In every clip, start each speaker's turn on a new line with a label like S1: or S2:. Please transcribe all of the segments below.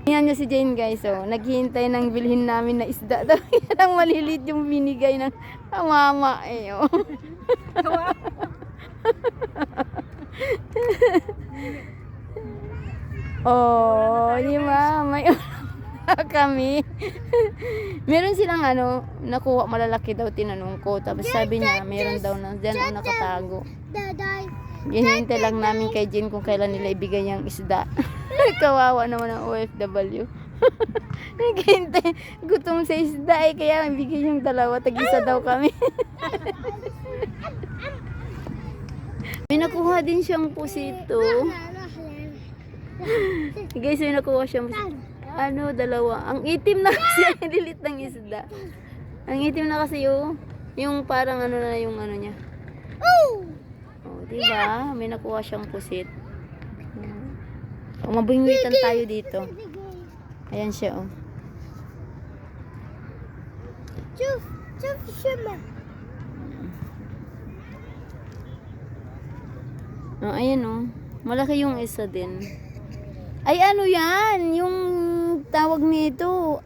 S1: Yan niya si Jane guys, oh. Naghihintay ng bilhin namin na isda. Yan ang malilit yung binigay ng mama eh, oh. Oh, di ba? May kami. Meron silang ano, nakuha malalaki daw, tinanong ko. Tapos sabi niya, meron daw na dyan nakatago. Hinihintay lang namin kay Jen kung kailan nila ibigay yung isda. Kawawa naman ang OFW. Naghihintay, gutom sa isda eh, kaya ibigay yung dalawa, tag-isa daw kami. May nakuha din siyang pusito. Guys, may nakuha siyang ano, dalawa. Ang itim na kasi, ang lilit ng isda. Ang itim na kasi yung parang ano na yung ano niya. Oh, diba? May nakuha siyang pusit. Mabingwitan tayo dito. Ayan siya, oh. Oh, ayan, oh. Malaki yung isa din. Ay, ano yan? Yung tawag nito.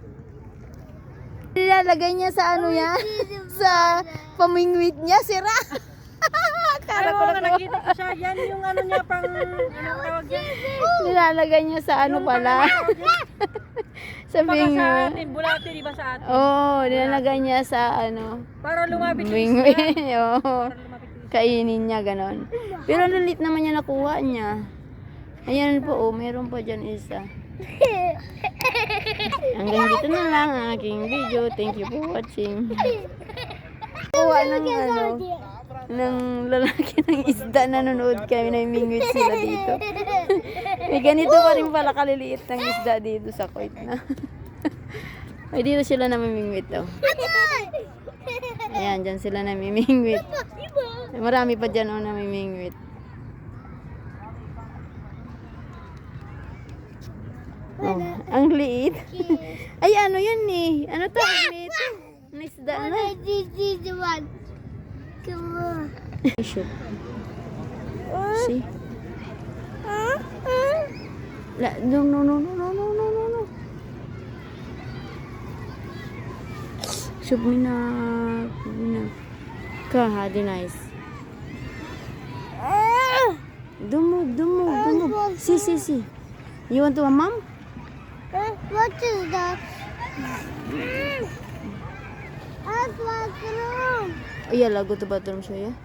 S1: Nilalagay niya sa ano yan? Sa pamingwit niya, sira.
S2: Akala ko na nakita ko siya. Yan yung ano niya pang tawag yan.
S1: Nilalagay niya sa ano pala. Sa
S2: Baka sa
S1: pingwit.
S2: atin, bulate di ba sa atin?
S1: Oo, nilalagay niya sa ano.
S2: Para lumapit yung
S1: Pingwit.
S2: isda.
S1: Oo.
S2: Para lumapit yung isda.
S1: Kainin niya, ganon. Pero lalit naman niya nakuha niya. Ayan po, oh, meron pa dyan isa. Hanggang dito na lang ang aking video. Thank you for watching. Kuha ng ano, ng lalaki ng isda, nanonood kami, namimingwit sila dito. May ganito pa rin pala kaliliit ng isda dito sa Kuwait na. Ay, dito sila namimingwit daw. Ayan, dyan sila namimingwit. Ay, marami pa dyan namimingwit. Oh, ang liit. Ay, ano yan eh. Ano tawag nito? Ang isda na. Shoot. See? No, no, no, no, no, no, no, no, no. Submina. Kahadi nice. Dumog. See. You want to a mom?
S3: What is that? That's bathroom.
S1: Oh, yeah, go to bathroom siya, yeah.